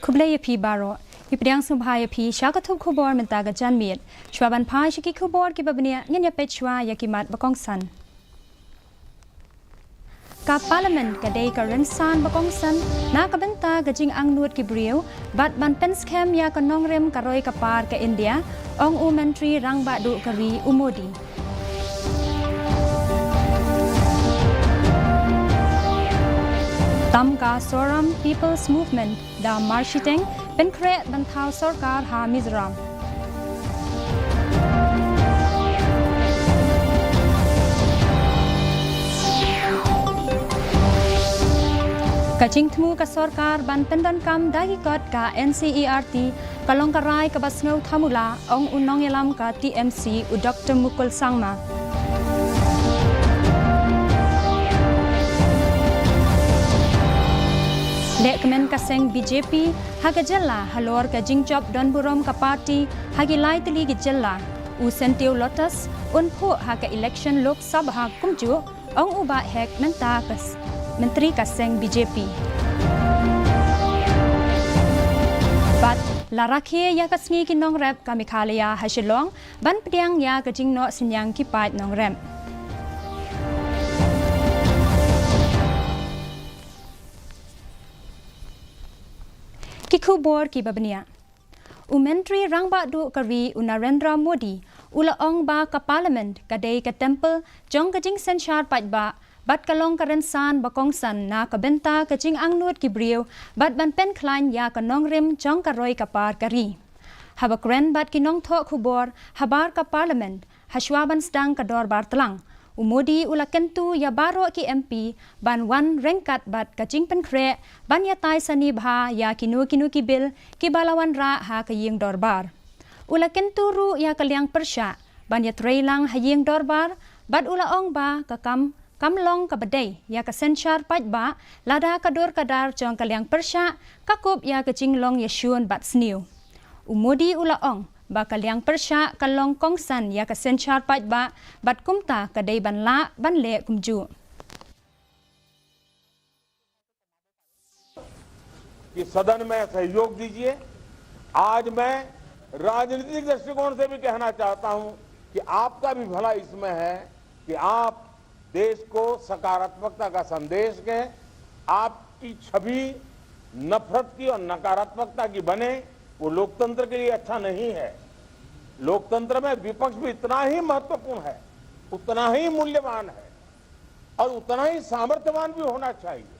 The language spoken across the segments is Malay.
Kublaya P. Baro, Ipriang Subhaya P. Shakatu Kubor Mentaga Janmir, Shwaban Pai Shiki Kubor Kibabania, Nyanya Pechwa Yakimat Bakong San. Ka Parliament Kadei Ka Rensan Bakong San, Nakabenta Gajing Angnut Kibriu, Bat Ban Penskem Ya Kanongrem Karoi Kapar Ka India, Ong Umentri Rangba Du Kari Umodi. Tamka Soram People's Movement Da Marshiteng Penkre Bantau Sorkar Ha Mizoram Kaching Tmu Ka Sorkar Ban Pendan Kam Dagi Kot Ka NCERT Kalong Karai Ka Basngau Thamula Ong Unong Yalam Ka TMC U Dr. Mukul Sangma Dek kemen kaseng BJP haga jella halor ka jingjob don burom ka party hagi lai teli gi jella u sentiu lotus un phu haga election lok sabha kumju ong uba hek menta kas menteri kaseng BJP bat larakhe ya kasngi ki nong rap ka Meghalaya hasilong ban pdiang ya ka jingno sinyang ki pat nong rem Kikubor ki babania. Umentri Rangba Du Kari Narendra Modi ula ong ba ka parliament kadai ka temple jong kajing senshar patba bat kalong karensan bakong san na kabenta kajing angnut kibriu bat ban pen klan ya ka nongrim jong karoi kapar kari. Habakren bat kinong tho kubor habar ka parliament hashwaban stang kador bartlang. Umodi ula kentu ya baro ki MP ban wan rengkat bat kajing penkre ban ya tai sani bha ya kinu ki bil ki balawan ra ha ka ying dorbar ula kentu ru ya kalyang persya ban ya trailang ha ying dorbar bat ula ong ba ka kamlong ka badai ya ka senchar pat ba lada kador kadar jong kalyang persya kakup ya kajing long ya shun bat sniu umodi ula ong ba kalyang persya kalong kongsan ya ka senchar pat ba bat kumta kadai ban la ban le kumju कि सदन में सहयोग दीजिए। आज मैं राजनीतिक दृष्टिकोण से भी कहना चाहता हूं कि आपका भी भला इसमें है कि आप देश को सकारात्मकता का संदेश दें, आपकी छवि नफरत की और नकारात्मकता की बने, वो लोकतंत्र के लिए अच्छा नहीं है। लोकतंत्र में विपक्ष भी इतना ही महत्वपूर्ण है, उतना ही मूल्यवान है और उतना ही सामर्थ्यवान भी होना चाहिए।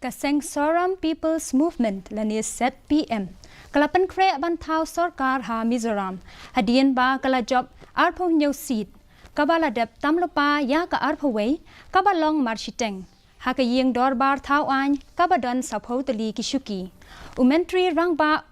Kaseng Soram People's Movement lanis set PM kalapan kre bantau sorkar ha Mizoram hadian ba kala job arpo nyau seat kabala dep tamlopa ya ka arpo wei kabalong marshiteng ha ka ying dorbar thau an kabadon sapho tali kisuki umentri rangba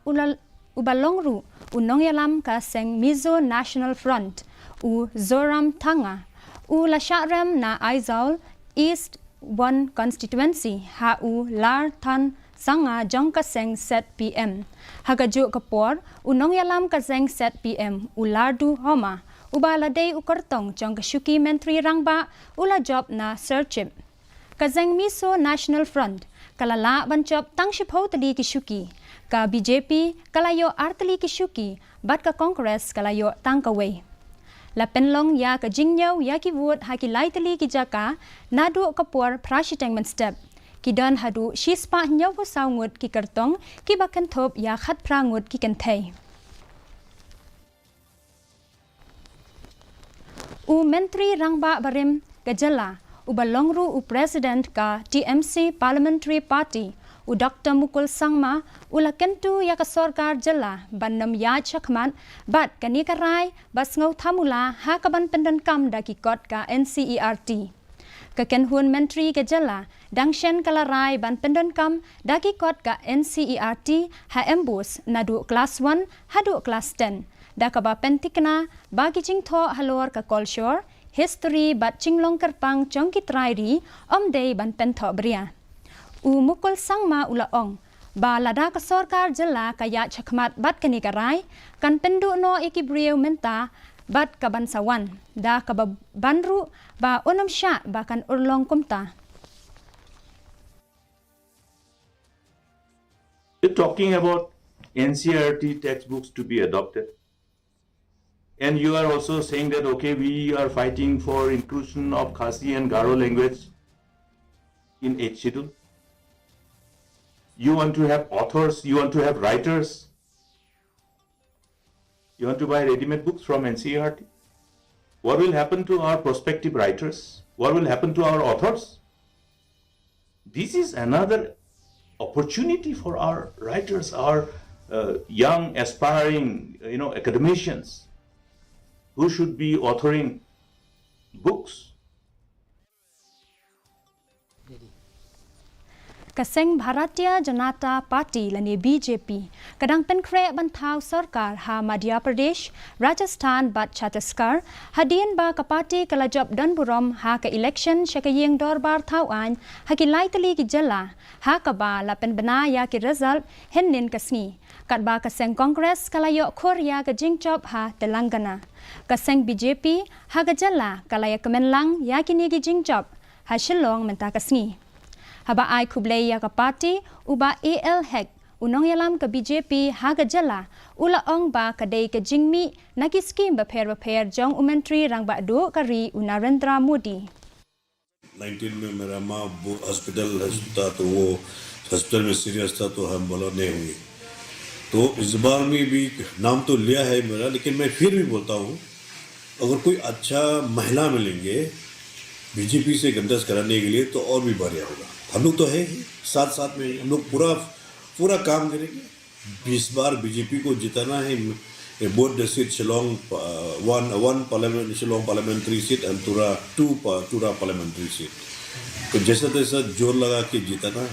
ubalongru unong yalam ka seng Mizo National Front u Zoram Thanga u lasharem na Aizaul East 1 constituency ha u lar than sanga jong ka seng set PM hagaju kapor unong yalam ka seng set PM ulardu homa ubala day ukartong jong ka shuki mentri rangba ula job na searchip ka seng Mizo National Front kalala ban job tang shipho tali ki shuki ka BJP kalayo artali ki shuki bat ka Congress kalayo tang kaway La penlong ya ka jingyaw ya ki wot ha ki laitali ki jaka nadu kapor prashiteng man step ki don hadu shispa nyaw ko sawngut ki kartong ki bakan thop ya khat prangut ki kanthai u mentri rangba barim gajala u balongru u president ka TMC Parliamentary Party u Dr. Mukul Sangma ula kentu ya ka sorkar jala bannam ya chakman bat kani karai basngau thamula ha ka ban pendan kam da ki kot ka NCERT ka kenhun mentri ka jala dangshen kalarai ban pendan kam da ki kot ka NCERT ha embus nadu class 1 hadu class 10 da ka ba pentikna bagi jing tho halor ka kolshor history bat cinglong kerpang jongki trairi day ban pentho bria. Mukul sangma ulaong ba lada ka sorkar jela kaya chakmat bat kanikarai kan pendu no ikibriu menta bat kabansawan da kabanru ba unam sya ba kan urlong kumta. You're talking about NCERT textbooks to be adopted. And you are also saying that, okay, we are fighting for inclusion of Khasi and Garo language in 8th schedule. You want to have authors, you want to have writers. You want to buy ready-made books from NCERT. What will happen to our prospective writers? What will happen to our authors? This is another opportunity for our writers, our young, aspiring, academicians who should be authoring books. Kaseng Bharatiya Janata Party lani BJP kadang penkre bantau sarkar ha Madhya Pradesh, Rajasthan bat Chhattisgarh hadian ba ka party kalajop dan burom ha ka election syakayeng dorbar tauan ha ki laitali ki jala ha ka ba la penbena ya ki result hennin kasni kat ba kaseng Congress kalayok Korea ka jingjob ha Telangana kaseng BJP ha ka jala kalaya kemenlang ya kini ki jingjob ha Shillong menta kasni. Haba ai kublay ya ka party uba AL hek unong yalam ka BJP haga jala ulaong ba kadai ka jingmi naki scheme ba pher jong umentri rang ba do kari Narendra Modi 19 में मेरा माँ हॉस्पिटल था तो वो हॉस्पिटल में सीरियस था तो हम बोला नहीं हुई तो इस बार में भी नाम तो लिया है मेरा लेकिन मैं फिर भी बोलता हूँ अगर कोई अच्छा महिला मिलेंगे बीजेपी से कंटेस्ट कराने के लिए तो और भी बढ़िया होगा हम लोग तो है साथ साथ में हम लोग पूरा काम करेंगे इस बार बीजेपी को जिताना है both the seat Shillong one parliament Shillong parliamentary seat and Tura parliamentary seat तो जैसा तैसा जोर लगा के जिताना है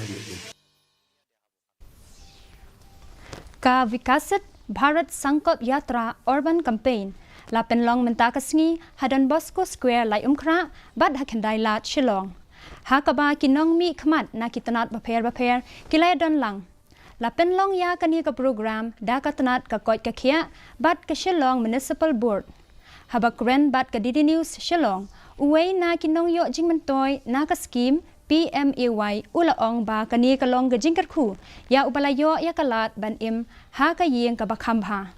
का विकसित भारत संकल्प यात्रा urban campaign la penlong menta kasngi hadan Bosco Square lai umkra bad hakendai lat Shillong hakaba kinong mi khmat na kitanat bapher kilay don lang la penlong ya kani ka program da katanat ka koit ka khia bat ka Shillong Municipal Board haba kren bat ka Didi News Shillong uway na kinong yo jingmantoy na ka scheme PMAY ulaong ba kani ka long ga jingkat khu ya ubalayo ya kalat ban im ha ka yeng ka bakhambha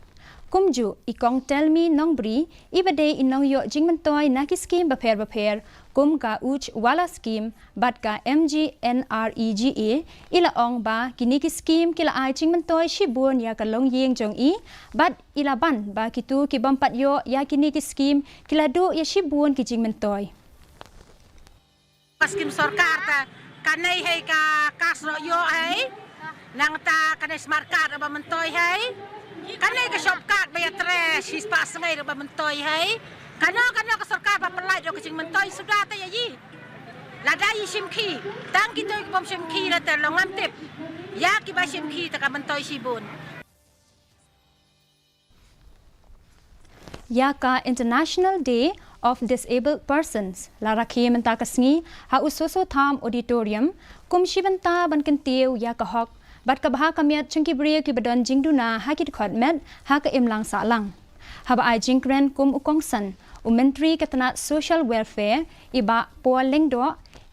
kumju ikong tell me nong bri ibade inong yo jingmantoy na ki scheme bapher kum ka uch wala scheme bat ka MGNREGA ilaong ba kini ki scheme kila ai jingmantoy shibun ya ka long yeng jong i bat ilaban ba kitu ki bampat yo ya kini ki scheme kila do ya shibun ki jingmantoy Scheme सरकार ta kanai hai ka kasro yo hai nang ta kanai smart card ba mentoy hai kanai ka shop card ba tre sis pa sangai ba mentoy hai kano ka सरकार ba pelai do kecing mentoy sudah ta yi la dai sim ki tang kita ki bom sim ki la ta longam tip ya ki ba sim ki ta ka mentoy sibun Yaka International Day of Disabled Persons la rakhi menta kasngi ha usoso tham auditorium kum shibanta ban kentiu ya ka hok bat ka bha kamiat chungki bria ki badon jingduna ha ki khot met ha ka imlang sa lang ha ba ai jingkren kum ukongsan umentri katana social welfare iba poling do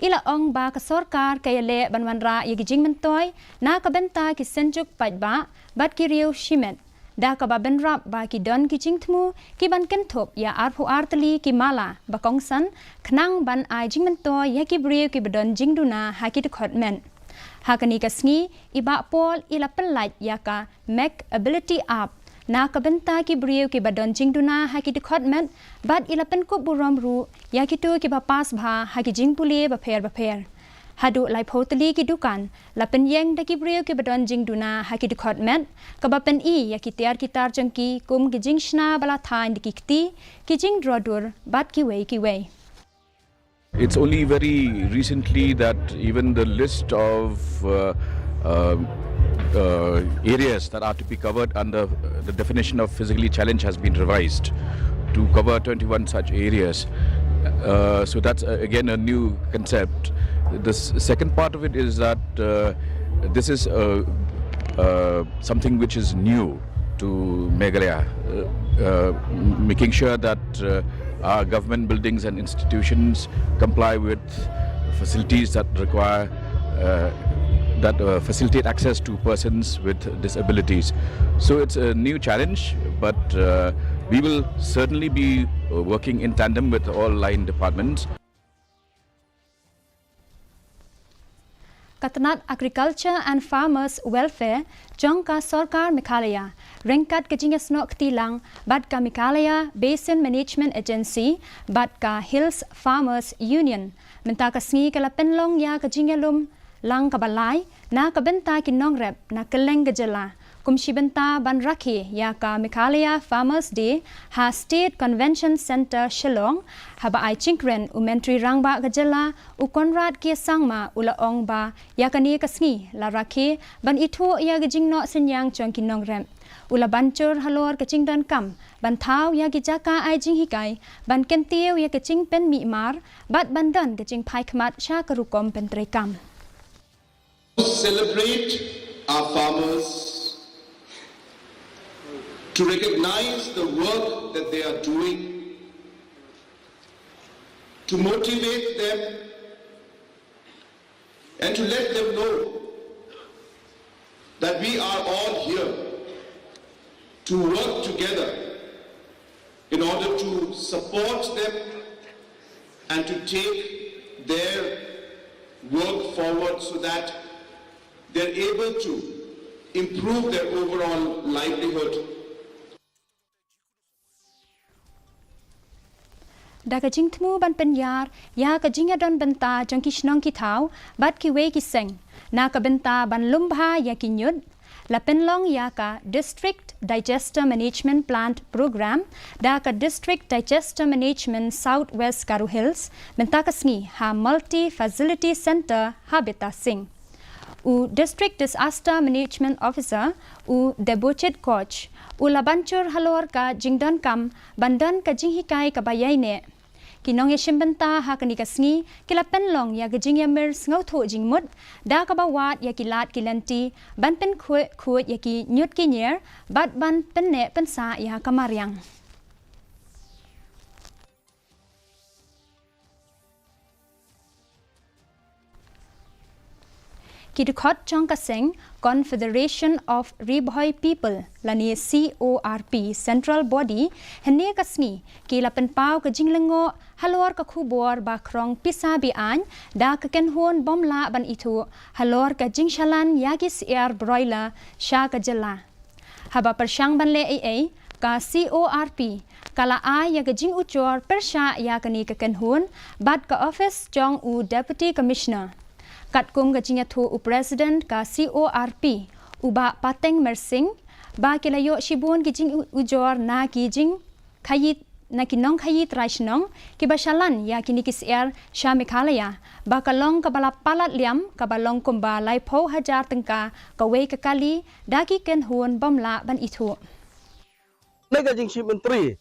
ila ong ba ka sarkar kayale banwanra yagi jingmentoy na ka benta ki senjuk pajba bat ki riu shimet da ka ba benrap ba ki don ki jingthmu ki ban kenthop ya arphu artali ki mala ba kongsan khnang ban ai jingmentoy ya ki bria ki badon jingduna ha ki khot men hakani kasngi iba pol ila pelait yaka make ability up na kabenta ki brio ki badon jingduna ha ki dikhot men bat ila pen ko burom ru ya ki tu ki ba pas bha ha ki jingpuli ba pher hadu lai photali ki dukan la pen yeng da ki brio ki badon jingduna ha ki dikhot men ka ba pen I ya ki tiar ki tar jangki kum ki jingshna bala thain ki kti ki jing drodur bat ki wei It's only very recently that even the list of areas that are to be covered under the definition of physically challenged has been revised to cover 21 such areas. So that's again a new concept. The second part of it is that this is something which is new to Meghalaya, making sure that our government buildings and institutions comply with facilities that require facilitate access to persons with disabilities. So it's a new challenge, but we will certainly be working in tandem with all line departments. Katanat Agriculture and Farmers Welfare Jongka Sarkar Meghalaya Rengkat Kejingas Nok Tilang Badka Meghalaya Basin Management Agency Badka Hills Farmers Union Mentaka Sngi Kala Penlong Ya Kejingalum Lang Kabalai Na Kabenta Kinong Rep Na Keleng Gejala Kumshibenta Ban Rakhi Ya Ka Meghalaya Farmers Day Ha State Convention Center Shillong Haba Ai Chinkren Umentri Rangba Gejala U Konrad Kia Sangma Ula Ong Ba Ya Kani Kasngi La Rakhi Ban Itu Ya Gejing No Senyang Chong Kinong Rep Ula Bancur Halor Kecing Dan Kam Ban Tau Ya Gijaka Ai Jing Hikai Ban Kentiu Ya Kecing Pen Mi'mar Bat Bandan Kecing Pai Kmat Sya Kerukom Pen Trekam. Celebrate our farmers, to recognize the work that they are doing, to motivate them, and to let them know that we are all here to work together in order to support them and to take their work forward so that they're able to improve their overall livelihood. Da Kajing Tmu Ban Penyar Ya Kajing Adon Benta Jong Kishnong Kitau Bat Kiwe Kiseng Na Kabenta Ban Lumbha Ya Kinyud La Penlong Ya Ka District Digester Management Plant Program Da Ka District Digester Management Southwest Karu Hills Benta Kasngi Ha Multi Facility Center Habita Singh U District Disaster Management Officer U Debochet Coach U Labancur Halor Ka Jingdan Kam Bandan Ka Jinghikai Kabayai Ne Kinong Yeshimbenta Hakani Kasngi Kila Penlong Ya Gajing Yamir Ngau Tho Jingmut Da Kabawat Ya Kilat Kilanti Ban Pen Kuat Ya Ki Nyut Kinyer Bat Ban Penne Pensa Ya Kamariang Kidukot Chongkaseng Confederation of Riboy People Lani CORP Central Body Hene Kasni Kila Penpau Ka Jinglengo Halor Ka Khubor Ba Krong Pisa Bi An Da Ka Kenhon Bomla Ban Itu Halor Ka Jingshalan Yagis Air Broiler Sha Ka Jela Haba Persyang Ban Le AA Ka CORP Kala A Ya Ka Jing Uchor Persya Ya Kani Ka Kenhon Bat Ka Office Jong U Deputy Commissioner Kat kum Gajing Yatu U President Ka CORP Uba Pateng Mersing Ba Kilayo Shibun Gijing Ujor Na Gijing Kayit Na Kinong Kayit Raishnong Kibashalan Ya Kini Kisir Sya Meghalaya Ba Kalong Kabala Palat Liam Kabalong Kumba Laipo Hajar Tengka Kawe Kakali Daki Kenhun Bomla Ban Itu Nega Jing Ship Menteri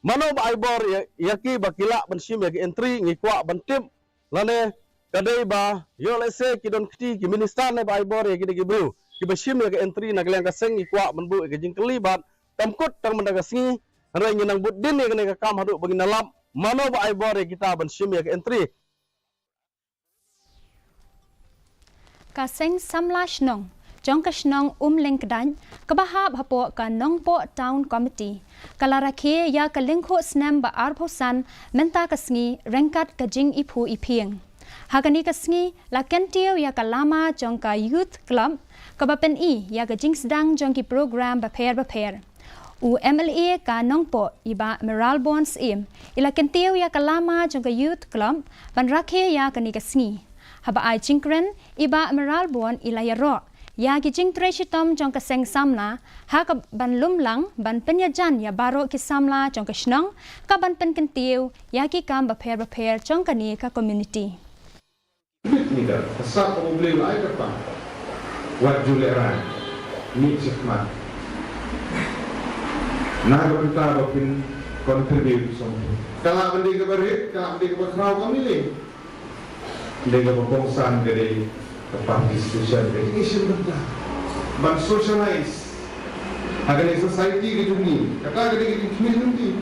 Mano Ba Aibor Yaki Bakila Ban Shim Yaki Entry Ngikwa Ban Tim Lane Kadai ba yo lese kidon kiti ki minister ne bai bor ki de bru ki bashim ne entry na glen ka seng ikwa manbu ke jing kelibat tamkut tang mendaga singi rai nang bud din ne ka kam hadu bagi nalam mano bai bor kita ban shim ke entry Ka seng samlash nong Jongkash nong leng kedan kabahab hapo ka nongpo town committee kala rakhe ya ka lengkho snam ba arphosan menta kasngi rengkat ka jing ipu ipieng Hakani Kasngi La Kentio Ya Kalama Jongka Youth Club Kabapen I Ya Gajing Sedang Jongki Program Baper U MLA Ka Nongpo Iba Meral Bonds Im Ila Kentio Ya Kalama Jongka Youth Club Ban Rakhe Ya Kani Kasngi Haba Ai Chinkren Iba Meral Bon Ila Yaro Ya Gijing Treshitom Jongka Seng Samla Haka Ban Lumlang Ban Penyajan Ya Baro Ki Samla Jongka Shnong Ka Ban Pen Kentio Ya Ki Kam Baper Jongka Ni Ka Community Nida, asal problem ay kata, wat juleran, ni sikmat. Nagapita bapin contribute something. Kalau mending ke berit, kalau mending ke berkerau kami ni. Mending ke berkongsan dari participation, education betul. But socialize. Agar di society ke dunia, kata agar di community.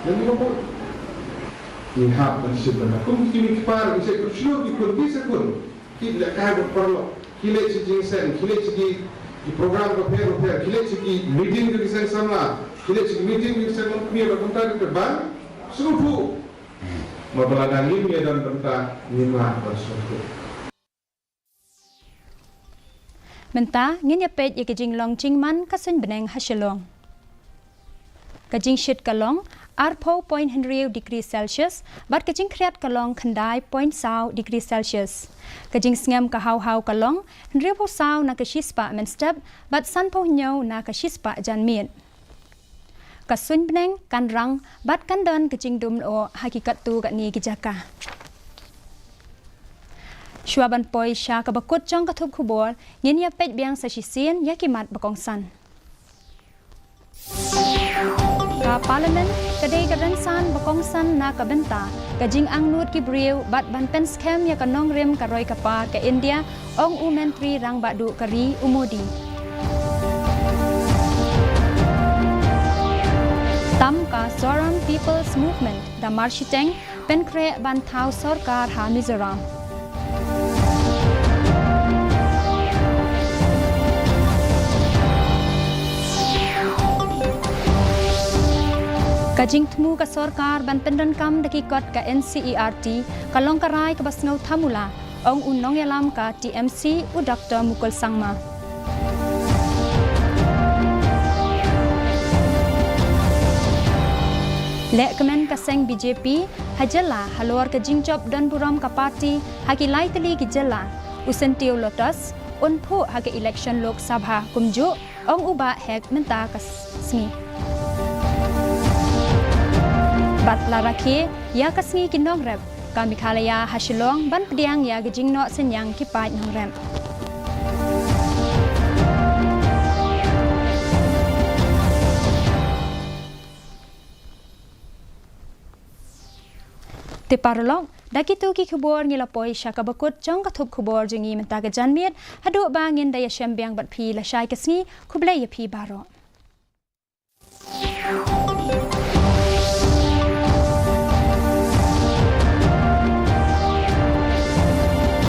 Dan ni apa? Ini hak manusia benar. Kau mungkin kepar, bisa bersyukur, ikut bisa pun. Kita kaya berperlu. Kita cakap sen, kita cakap di program repair, kita cakap meeting ke sen sama. Kita cakap meeting ke sen punya berkontak ke ban. Suruh. Mempelajari ini dan tentang lima bersyukur. Mentah ngin ya pet ya kejing long jing man kasen beneng hasilong. Kejing shit kalong arpo 0.1 degree Celsius, bat kejing kriat kalong kendai 0.1 degree Celsius. Kejing sngam kahau-hau kalong, henripo sao na kashispa men step, bat sanpo nyau na kashispa jan miet. Kasun beneng kan rang, bat kan dan kejing dum o hakikat tu kat ni kijaka. Shuaban poi sya kabakut jong katup kubor, ngin ya pet biang sa shisien ya kimat bakongsan. Ka parlimen, kadai karansan bakongsan na kabenta, kajing angnut kibriu bat banpen scam ya kanong rim karoy kapar ke India, ong umentri rang badu kari umodi. Tam ka Zoram People's Movement, da marshiteng, penkre bantau sorkar ha Mizoram. Kajing temu ka sorkar ban pendan kam dakikot ka NCERT kalong karai ka basngau thamula ong unong yalam ka TMC u Dr. Mukul Sangma. Lek kemen kaseng BJP hajala halor kajing job dan buram ka parti haki lai teli gijala usentiu lotus unpu haki election lok sabha kumju ong uba hek menta kasngi. Bat laraki ya kasngi kinong rep ka Meghalaya hasilong ban pediang ya gejing no senyang kipat nong rep. Te parlong daki tu ki khubor ngilapoi syaka bakut jong katup khubor jengi menta ke janmiet hadu bangin daya syambiang bat phi la syai kasngi kublai ya phi baro.